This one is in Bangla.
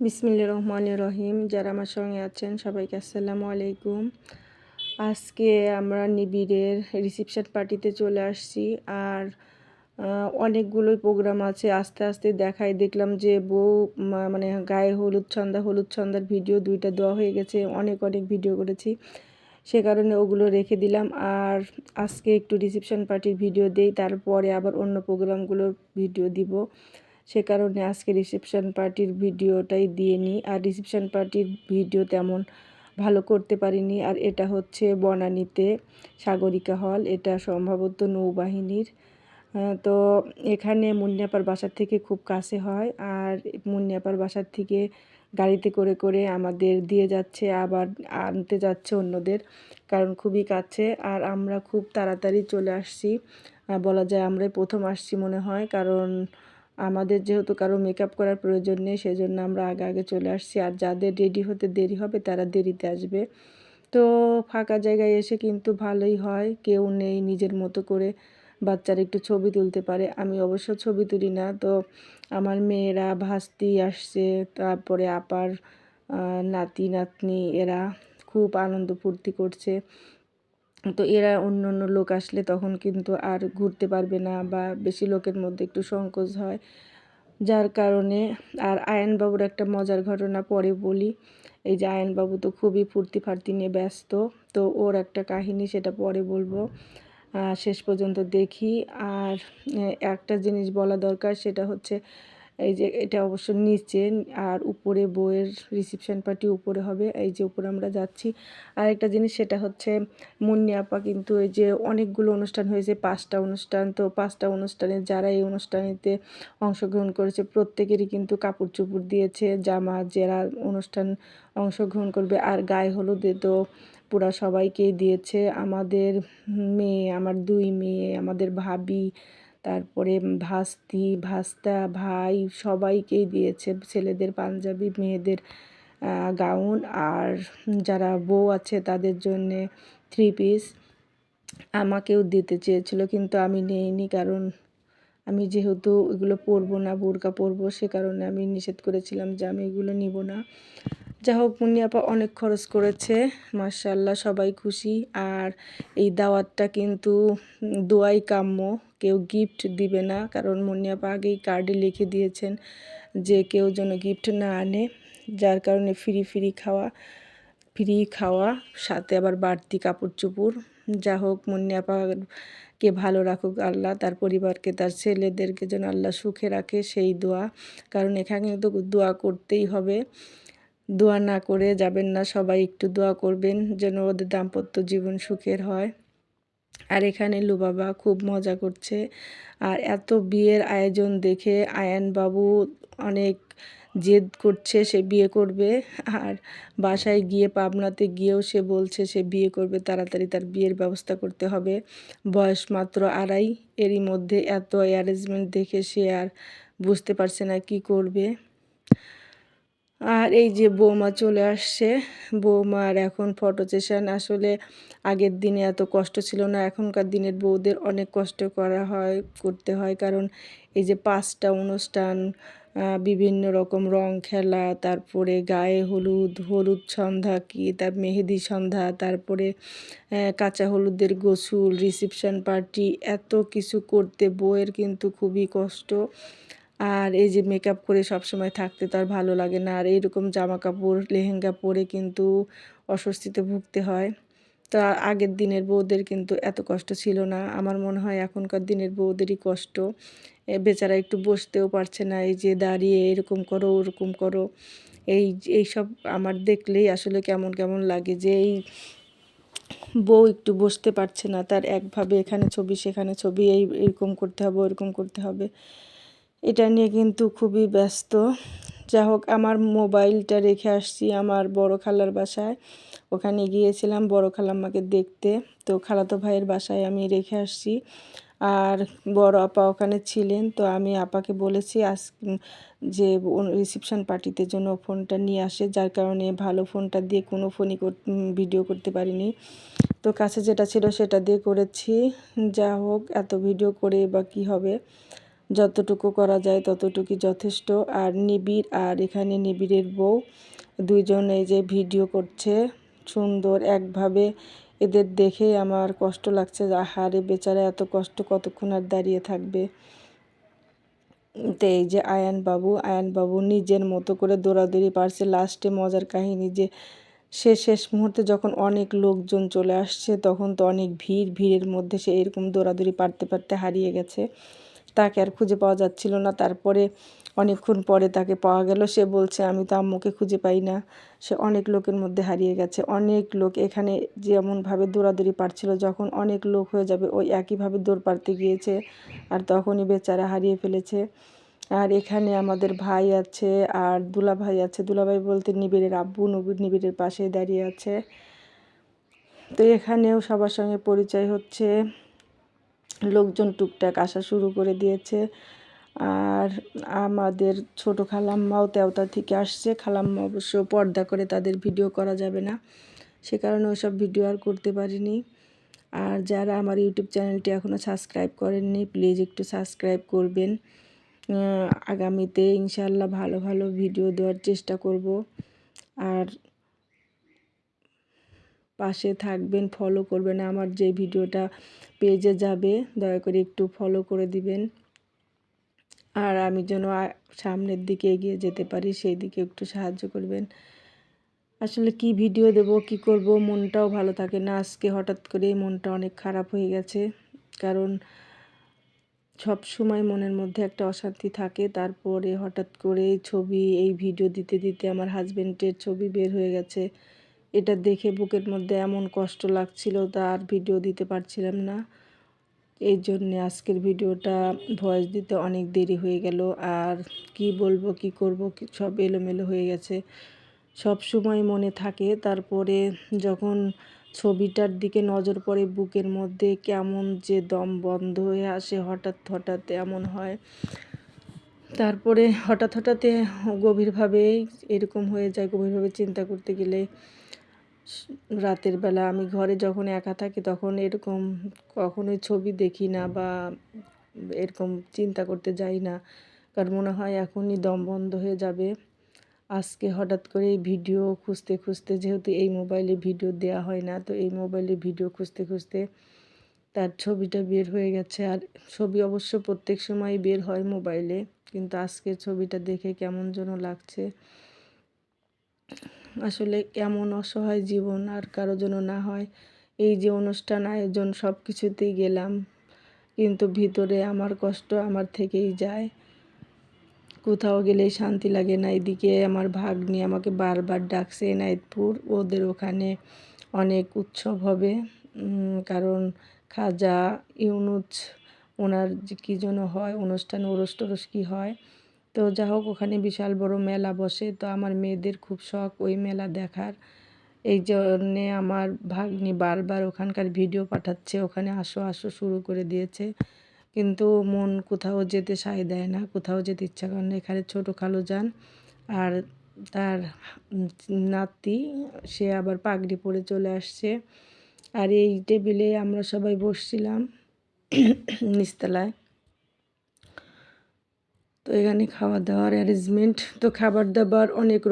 বিসমিল্লাহির রহমানির রহিম। যারা আমার সঙ্গে আছেন সবাইকে আসসালামু আলাইকুম। আজকে আমরা নিবিড়ের রিসেপশন পার্টিতে চলে আসছি। আর অনেকগুলোই প্রোগ্রাম আছে, আস্তে আস্তে দেখাই দেখলাম যে বউ মানে গায়ে হলুদ সন্ধ্যার ভিডিও 2টা দেওয়া হয়ে গেছে। অনেক ভিডিও করেছি, সে কারণে ওগুলো রেখে দিলাম। আর আজকে একটু রিসেপশন পার্টির ভিডিও দেই, তারপরে আবার অন্য প্রোগ্রামগুলোর ভিডিও দিব। সে কারণে আজকে রিসেপশন পার্টির ভিডিওটাই দিয়ে নিই। আর রিসেপশন পার্টির ভিডিও তেমন ভালো করতে পারিনি। আর এটা হচ্ছে বনানীতে সাগরিকা হল, এটা সম্ভবত নৌবাহিনীর। তো এখানে মুন্নিয়াপার বাসার থেকে খুব কাছে হয়। আর মুন্নিয়াপার বাসার থেকে গাড়িতে করে করে আমাদের দিয়ে যাচ্ছে, আবার আনতে যাচ্ছে অন্যদের, কারণ খুবই কাছে। আর আমরা খুব তাড়াতাড়ি চলে আসছি, বলা যায় আমরাই প্রথম আসছি মনে হয়, কারণ আমাদের যেহেতু কারো মেকআপ করার প্রয়োজন নেই, সেজন্য আমরা আগে চলে আসছি। আর যাদের রেডি হতে দেরি হবে তারা দেরিতে আসবে। তো ফাঁকা জায়গায় এসে কিন্তু ভালোই হয়, কেউ নেই, নিজের মতো করে বাচ্চারা একটু ছবি তুলতে পারে। আমি অবশ্য ছবি তুলি না, তো আমার মেয়েরা ভাস্তি আসছে, তারপরে আপার নাতি নাতনি, এরা খুব আনন্দ ফুর্তি করছে। তো এরা অন্য লোক আসলে তখন কিন্তু আর ঘুরতে পারবে না, বা বেশি লোকের মধ্যে একটু সংকোচ হয়, যার কারণে। আর আয়ানবাবুর একটা মজার ঘটনা পরে বলি। এই যে আয়ানবাবু তো খুবই ফুর্তি ফার্তি নিয়ে ব্যস্ত, তো ওর একটা কাহিনী সেটা পরে বলবো, শেষ পর্যন্ত দেখি। আর একটা জিনিস বলা দরকার, সেটা হচ্ছে এই যে এটা অবশ্য নিচে, আর উপরে বউয়ের রিসেপশন পার্টি উপরে হবে, এই যে উপরে আমরা যাচ্ছি। আর একটা জিনিস সেটা হচ্ছে মুন্নি আপা কিন্তু এই যে অনেকগুলো অনুষ্ঠান হয়েছে, 5টা অনুষ্ঠান, তো 5টা অনুষ্ঠানে যারা এই অনুষ্ঠানেতে অংশগ্রহণ করেছে প্রত্যেকেরই কিন্তু কাপড় চোপড় দিয়েছে, জামা, যারা অনুষ্ঠান অংশগ্রহণ করবে। আর গায়ে হলুদে তো পুরা সবাইকেই দিয়েছে, আমাদের মেয়ে, আমার 2 মেয়ে, আমাদের ভাবি, তারপরে ভাস্তি, ভাস্তা, ভাই, সবাইকেই দিয়েছে। ছেলেদের পাঞ্জাবি, মেয়েদের গাউন, আর যারা বউ আছে তাদের জন্যে 3 পিস। আমাকেও দিতে চেয়েছিল কিন্তু আমি নেইনি, কারণ আমি যেহেতু এগুলো পরবো না, বোরকা পরবো, সে কারণে আমি নিষেধ করেছিলাম যে আমি এগুলো নিব না। যা হোক, মুন্নি আপা অনেক খরচ করেছে, মাশাআল্লাহ, সবাই খুশি। আর এই দাওয়াতটা কিন্তু দোয়াই কাম্য, কেউ গিফট দিবে না, কারণ মুন্নি আপা আগেই কার্ডে লিখে দিয়েছেন যে কেউ যেন গিফট না আনে, যার কারণে ফ্রি খাওয়া, সাথে আবার বাড়তি কাপড় চোপড়। যা হোক, মুন্নি আপাকে ভালো রাখুক আল্লাহ, তার পরিবারকে, তার ছেলেদেরকে যেন আল্লাহ সুখে রাখে, সেই দোয়া। কারণ এখানে তো দোয়া করতেই হবে, দোয়া না করে যাবেন না। সবাই একটু দোয়া করবেন যেন ওদের দাম্পত্য জীবন সুখের হয়। আর এখানে লুবাবা খুব মজা করছে। আর এত বিয়ের আয়োজন দেখে আয়ান বাবু অনেক জেদ করছে, সে বিয়ে করবে। আর বাসায় গিয়ে, পাবনাতে গিয়েও সে বলছে সে বিয়ে করবে, তাড়াতাড়ি তার বিয়ের ব্যবস্থা করতে হবে। বয়স মাত্র 2.5, এরই মধ্যে এত অ্যারেঞ্জমেন্ট দেখে সে আর বুঝতে পারছে না কি করবে। আর এই যে বৌমা চলে আসছে, বৌমার এখন ফটো সেশন। আসলে আগের দিনে এত কষ্ট ছিল না, এখনকার দিনের বউদের অনেক কষ্ট করতে হয়, কারণ এই যে 5টা অনুষ্ঠান, বিভিন্ন রকম রং খেলা, তারপরে গায়ে হলুদ সন্ধ্যা, কি তার মেহেদি সন্ধ্যা, তারপরে কাঁচা হলুদের গোসল, রিসেপশন পার্টি, এত কিছু করতে বউয়ের কিন্তু খুবই কষ্ট। আর এই যে মেকআপ করে সবসময় থাকতে তার ভালো লাগে না, আর এইরকম জামা কাপড় লেহেঙ্গা পরে কিন্তু অস্বস্তিতে ভুগতে হয়। তা আগের দিনের বউদের কিন্তু এত কষ্ট ছিল না, আমার মনে হয় এখনকার দিনের বউদেরই কষ্ট। বেচারা একটু বসতেও পারছে না, এই যে দাঁড়িয়ে এরকম করো ওরকম করো, এইসব আমার দেখলেই আসলে কেমন লাগে, যে এই বউ একটু বসতে পারছে না, তার একভাবে এখানে ছবি সেখানে ছবি, এরকম করতে হবে ওরকম করতে হবে, এটা নিয়ে কিন্তু খুবই ব্যস্ত। যা হোক, আমার মোবাইলটা রেখে আসছি আমার বড় খালার বাসায়, ওখানে গিয়েছিলাম বড় খালাম্মাকে দেখতে, তো খালাতো ভাইয়ের বাসায় আমি রেখে আসছি। আর বড় আপা ওখানে ছিলেন, তো আমি আপাকে বলেছি যে রিসেপশন পার্টিতে জন্য ফোনটা নিয়ে আসে, যার কারণে ভালো ফোনটা দিয়ে কোনো ফোনই ভিডিও করতে পারিনি, তো কাছে যেটা ছিল সেটা দিয়ে করেছি। যা হোক, এত ভিডিও করে বা কী হবে, যতটুকু করা যায় ততটুকুই যথেষ্ট। আর নিবিড় আর এখানে নিবিড়ের বউ দুইজন এই যে ভিডিও করছে সুন্দর একভাবে। এদের দেখে আমার কষ্ট লাগছে যে আহারে বেচারা এত কষ্ট কতক্ষণ আর দাঁড়িয়ে থাকবে। তো এই যে আয়ান বাবু নিজের মতো করে দৌড়াদৌড়ি পারছে। লাস্টে মজার কাহিনী যে শেষ মুহূর্তে যখন অনেক লোকজন চলে আসছে তখন তো অনেক ভিড়ের মধ্যে সে এরকম দৌড়াদৌড়ি পারতে হারিয়ে গেছে। তাকে আর খুঁজে পাওয়া যাচ্ছিল না। তারপরে অনেকক্ষণ পরে তাকে পাওয়া গেল। সে বলছে আমি তো আম্মুকে খুঁজে পাই না, সে অনেক লোকের মধ্যে হারিয়ে গেছে। অনেক লোক এখানে যেমনভাবে দৌড়াদৌড়ি পারছিল, যখন অনেক লোক হয়ে যাবে ওই একইভাবে দৌড় পারতে গিয়েছে আর তখনই বেচারা হারিয়ে ফেলেছে। আর এখানে আমাদের ভাই আছে আর দুলাভাই আছে। দুলাভাই বলতে নিবিড়ের আব্বু, নিবিড়ের পাশেই দাঁড়িয়ে আছে। তো এখানেও সবার সঙ্গে পরিচয় হচ্ছে, লোকজন টুকটাক আসা শুরু করে দিয়েছে। আর আমাদের ছোট খালাম্মাও তেওতা থেকে আসছে। খালাম্মা অবশ্য পর্দা করে, তাদের ভিডিও করা যাবে না, সে কারণে ওসব ভিডিও আর করতে পারিনি। আর যারা আমার ইউটিউব চ্যানেলটি এখনও সাবস্ক্রাইব করেননি প্লিজ একটু সাবস্ক্রাইব করবেন। আগামীতে ইনশাল্লাহ ভালো ভালো ভিডিও দেওয়ার চেষ্টা করব। আর পাশে থাকবেন, ফলো করবেন। আমার যে ভিডিওটা পেজে যাবে দয়া করে একটু ফলো করে দিবেন। আর আমি যেন সামনের দিকে এগিয়ে যেতে পারি সেই দিকে একটু সাহায্য করবেন। আসলে কি ভিডিও দেব কি করব মনটাও ভালো থাকে না। আজকে হঠাৎ করে মনটা অনেক খারাপ হয়ে গেছে, কারণ সব সময় মনের মধ্যে একটা অশান্তি থাকে। তারপরে হঠাৎ করে এই ভিডিও দিতে দিতে আমার হাজবেন্ডের ছবি বের হয়ে গেছে। এটা দেখে বুকের মধ্যে এমন কষ্ট লাগছিল, তার ভিডিও দিতে পারছিলাম না। এই জন্যে আজকের ভিডিওটা ভয়েস দিতে অনেক দেরি হয়ে গেল। আর কি বলবো কি করব সব এলোমেলো হয়ে গেছে। সব সময় মনে থাকে, তারপরে যখন ছবিটার দিকে নজর পড়ে বুকের মধ্যে কেমন যে দম বন্ধ হয়ে আসে, হঠাৎ এমন হয়। তারপরে হঠাৎ গভীরভাবে এরকম হয়ে যায়। গভীরভাবে চিন্তা করতে গেলে রাতের বেলা আমি ঘরে যখন একা থাকি তখন এরকম কখনোই ছবি দেখি না বা এরকম চিন্তা করতে যাই না, কারণ মনে হয় এখনই দম বন্ধ হয়ে যাবে। আজকে হঠাৎ করে এই ভিডিও খুঁজতে যেহেতু এই মোবাইলে ভিডিও দেওয়া হয় না, তো এই মোবাইলে ভিডিও খুঁজতে তার ছবিটা বের হয়ে গেছে। আর ছবি অবশ্য প্রত্যেক সময় বের হয় মোবাইলে, কিন্তু আজকের ছবিটা দেখে কেমন যেন লাগছে। আসলে এমন অসহায় জীবন আর কারো জন্য না হয়। এই যে অনুষ্ঠান আয়োজন সব কিছুতেই গেলাম, কিন্তু ভিতরে আমার কষ্ট আমার থেকেই যায়। কোথাও গেলেই শান্তি লাগে না। এদিকে আমার ভাগ্নি আমাকে বারবার ডাকছে এনায়েতপুর, ওদের ওখানে অনেক উৎসব হবে। কারণ খাজা ইউনুস ওনার যে কী যেন হয় অনুষ্ঠান, ওরস টরস কী হয়, তো যা হোক ওখানে বিশাল বড় মেলা বসে। তো আমার মেয়েদের খুব শখ ওই মেলা দেখার। এই জন্যে আমার ভাগ্নি বারবার ওখানকার ভিডিও পাঠাচ্ছে, ওখানে আসো শুরু করে দিয়েছে। কিন্তু মন কোথাও যেতে সায় দেয় না, কোথাও যেতে ইচ্ছা করে না। এখানে ছোটো খালুজান আর তার নাতি, সে আবার পাগড়ি পরে চলে আসছে। আর এই টেবিলে আমরা সবাই বসছিলাম নিচতলায়। তো এখানে খাওয়া দাওয়ার অ্যারেঞ্জমেন্ট, তো খাবার দাবার অনেক